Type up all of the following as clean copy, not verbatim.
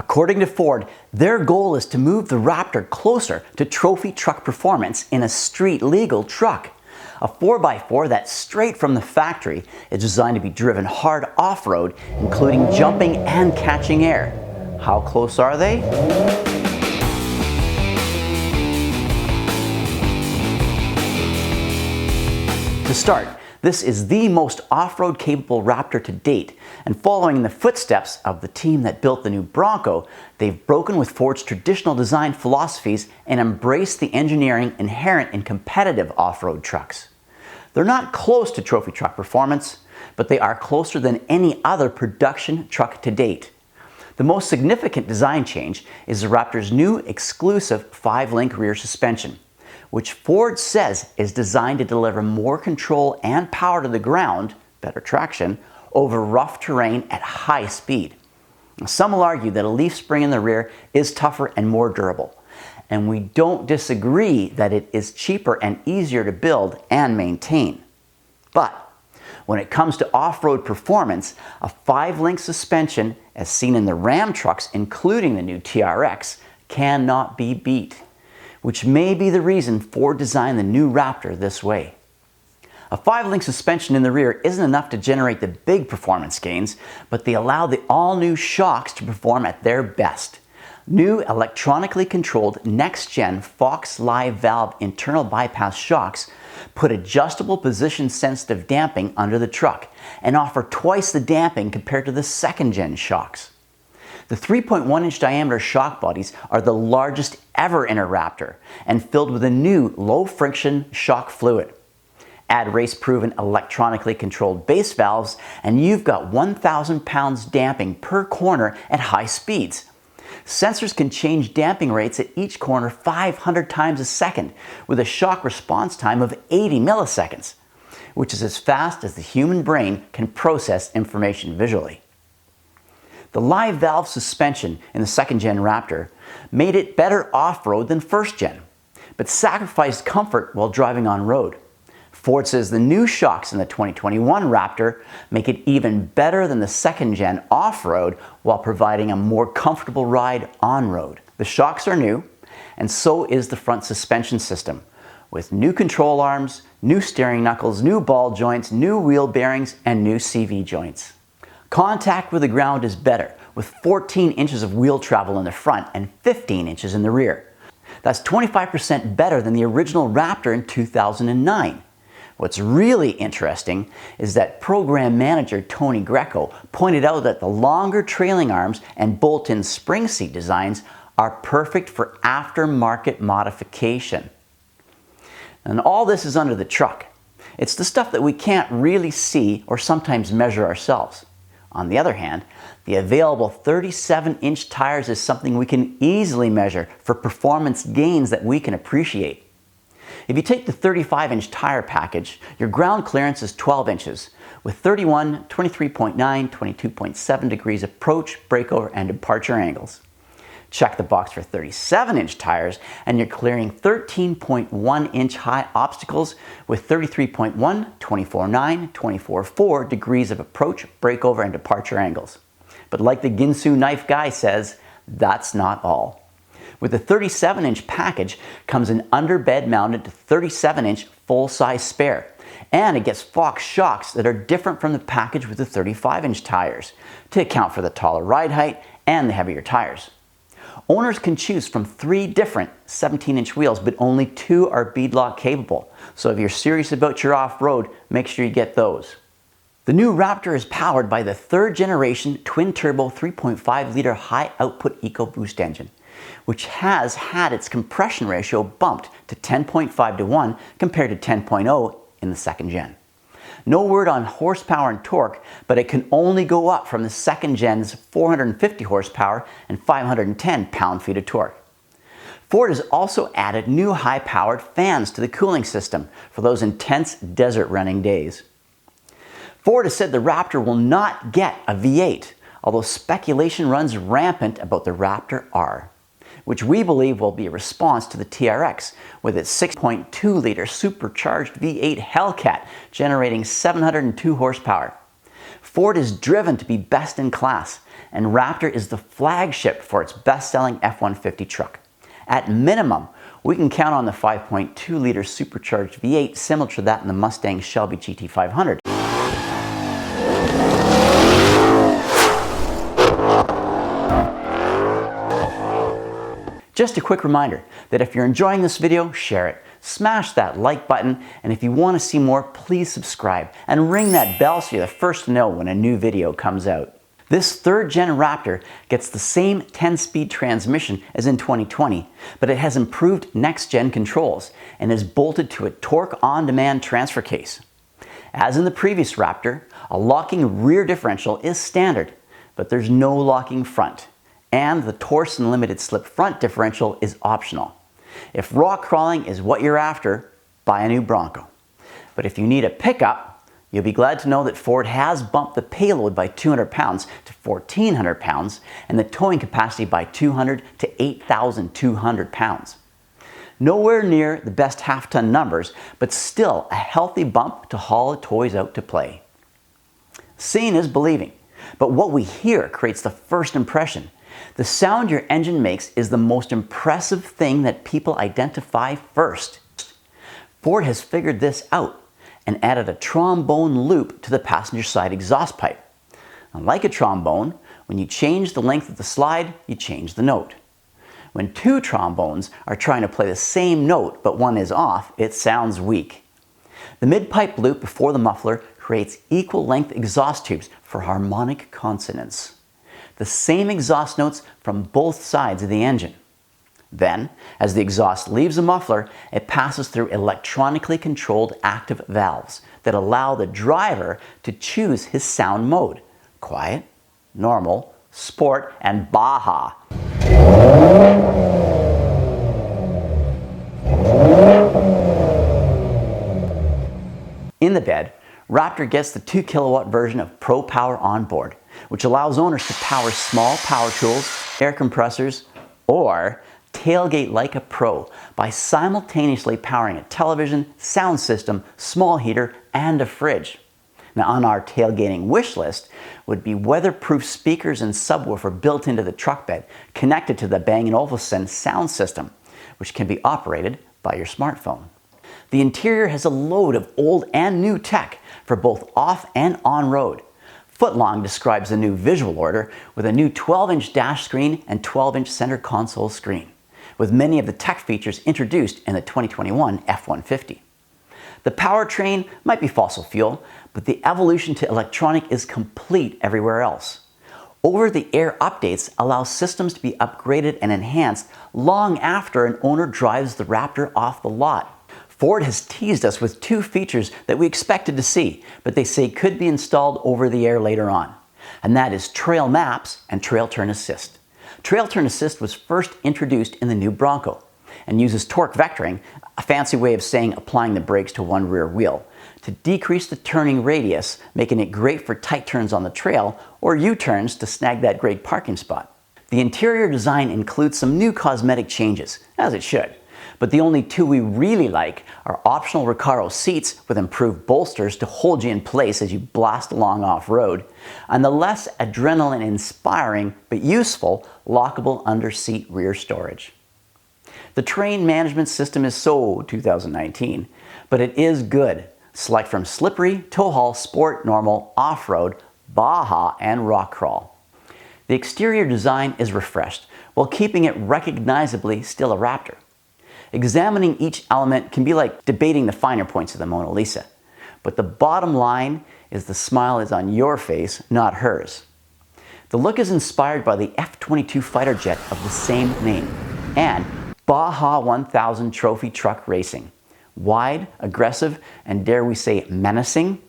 According to Ford, their goal is to move the Raptor closer to trophy truck performance in a street-legal truck. A 4x4 that's straight from the factory is designed to be driven hard off-road, including jumping and catching air. How close are they? To start, this is the most off-road capable Raptor to date, and following in the footsteps of the team that built the new Bronco, they've broken with Ford's traditional design philosophies and embraced the engineering inherent in competitive off-road trucks. They're not close to trophy truck performance, but they are closer than any other production truck to date. The most significant design change is the Raptor's new exclusive 5-link rear suspension, which Ford says is designed to deliver more control and power to the ground, better traction, over rough terrain at high speed. Some will argue that a leaf spring in the rear is tougher and more durable, and we don't disagree that it is cheaper and easier to build and maintain. But when it comes to off-road performance, a 5-link suspension, as seen in the Ram trucks, including the new TRX, cannot be beat, which may be the reason Ford designed the new Raptor this way. A 5-link suspension in the rear isn't enough to generate the big performance gains, but they allow the all-new shocks to perform at their best. New electronically controlled next-gen Fox Live valve internal bypass shocks put adjustable position-sensitive damping under the truck and offer twice the damping compared to the second-gen shocks. The 3.1-inch diameter shock bodies are the largest ever in a Raptor and filled with a new low-friction shock fluid. Add race-proven electronically controlled base valves and you've got 1,000 pounds damping per corner at high speeds. Sensors can change damping rates at each corner 500 times a second with a shock response time of 80 milliseconds, which is as fast as the human brain can process information visually. The live valve suspension in the second-gen Raptor made it better off-road than first-gen, but sacrificed comfort while driving on road. Ford says the new shocks in the 2021 Raptor make it even better than the second-gen off-road while providing a more comfortable ride on-road. The shocks are new, and so is the front suspension system, with new control arms, new steering knuckles, new ball joints, new wheel bearings, and new CV joints. Contact with the ground is better, with 14 inches of wheel travel in the front and 15 inches in the rear. That's 25% better than the original Raptor in 2009. What's really interesting is that program manager Tony Greco pointed out that the longer trailing arms and bolt-in spring seat designs are perfect for aftermarket modification. And all this is under the truck. It's the stuff that we can't really see or sometimes measure ourselves. On the other hand, the available 37-inch tires is something we can easily measure for performance gains that we can appreciate. If you take the 35-inch tire package, your ground clearance is 12 inches, with 31, 23.9, 22.7 degrees approach, breakover, and departure angles. Check the box for 37-inch tires, and you're clearing 13.1-inch high obstacles with 33.1, 24.9, 24.4 degrees of approach, breakover, and departure angles. But like the Ginsu knife guy says, that's not all. With the 37-inch package comes an underbed mounted 37-inch full-size spare, and it gets Fox shocks that are different from the package with the 35-inch tires to account for the taller ride height and the heavier tires. Owners can choose from 3 different 17-inch wheels, but only 2 are beadlock capable, so if you're serious about your off-road, make sure you get those. The new Raptor is powered by the 3rd generation twin-turbo 3.5-liter high-output Ecoboost engine, which has had its compression ratio bumped to 10.5 to 1 compared to 10.0 in the second gen. No word on horsepower and torque, but it can only go up from the second gen's 450 horsepower and 510 pound-feet of torque. Ford has also added new high-powered fans to the cooling system for those intense desert running days. Ford has said the Raptor will not get a V8, although speculation runs rampant about the Raptor R, which we believe will be a response to the TRX with its 6.2-liter supercharged V8 Hellcat generating 702 horsepower. Ford is driven to be best in class, and Raptor is the flagship for its best-selling F-150 truck. At minimum, we can count on the 5.2-liter supercharged V8 similar to that in the Mustang Shelby GT500. Just a quick reminder that if you're enjoying this video, share it, smash that like button, and if you want to see more, please subscribe and ring that bell so you're the first to know when a new video comes out. This third-gen Raptor gets the same 10-speed transmission as in 2020, but it has improved next-gen controls and is bolted to a torque on-demand transfer case. As in the previous Raptor, a locking rear differential is standard, but there's no locking front. And the Torsen limited slip front differential is optional. If rock crawling is what you're after, buy a new Bronco. But if you need a pickup, you'll be glad to know that Ford has bumped the payload by 200 pounds to 1,400 pounds and the towing capacity by 200 to 8,200 pounds. Nowhere near the best half-ton numbers, but still a healthy bump to haul the toys out to play. Seeing is believing, but what we hear creates the first impression. The sound your engine makes is the most impressive thing that people identify first. Ford has figured this out and added a trombone loop to the passenger side exhaust pipe. Now, like a trombone, when you change the length of the slide, you change the note. When two trombones are trying to play the same note but one is off, it sounds weak. The mid-pipe loop before the muffler creates equal length exhaust tubes for harmonic consonance. The same exhaust notes from both sides of the engine. Then, as the exhaust leaves the muffler, it passes through electronically controlled active valves that allow the driver to choose his sound mode: quiet, normal, sport, and Baja. In the bed, Raptor gets the 2 kilowatt version of Pro Power Onboard, which allows owners to power small power tools, air compressors, or tailgate like a pro by simultaneously powering a television, sound system, small heater, and a fridge. Now, on our tailgating wish list would be weatherproof speakers and subwoofer built into the truck bed, connected to the Bang & Olufsen sound system, which can be operated by your smartphone. The interior has a load of old and new tech for both off and on-road. Footlong describes the new visual order with a new 12-inch dash screen and 12-inch center console screen, with many of the tech features introduced in the 2021 F-150. The powertrain might be fossil fuel, but the evolution to electronic is complete everywhere else. Over-the-air updates allow systems to be upgraded and enhanced long after an owner drives the Raptor off the lot. Ford has teased us with two features that we expected to see, but they say could be installed over the air later on. And that is Trail Maps and Trail Turn Assist. Trail Turn Assist was first introduced in the new Bronco and uses torque vectoring, a fancy way of saying applying the brakes to one rear wheel, to decrease the turning radius, making it great for tight turns on the trail or U-turns to snag that great parking spot. The interior design includes some new cosmetic changes, as it should. But the only two we really like are optional Recaro seats with improved bolsters to hold you in place as you blast along off-road, and the less adrenaline-inspiring but useful lockable under-seat rear storage. The train management system is so 2019, but it is good. Select from slippery, tow haul, sport, normal, off-road, Baja, and rock crawl. The exterior design is refreshed while keeping it recognizably still a Raptor. Examining each element can be like debating the finer points of the Mona Lisa. But the bottom line is the smile is on your face, not hers. The look is inspired by the F-22 fighter jet of the same name and Baja 1000 trophy truck racing. Wide, aggressive, and dare we say menacing?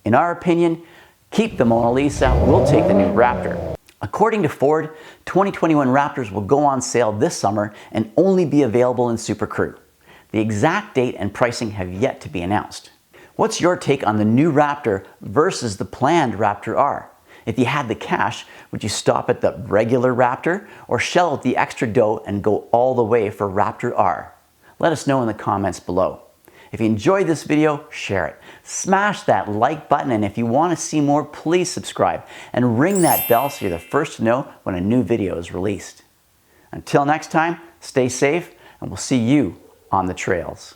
In our opinion, keep the Mona Lisa, we'll take the new Raptor. According to Ford, 2021 Raptors will go on sale this summer and only be available in Super Crew. The exact date and pricing have yet to be announced. What's your take on the new Raptor versus the planned Raptor R? If you had the cash, would you stop at the regular Raptor or shell out the extra dough and go all the way for Raptor R? Let us know in the comments below. If you enjoyed this video, share it. Smash that like button, and if you want to see more, please subscribe and ring that bell so you're the first to know when a new video is released. Until next time, stay safe, and we'll see you on the trails.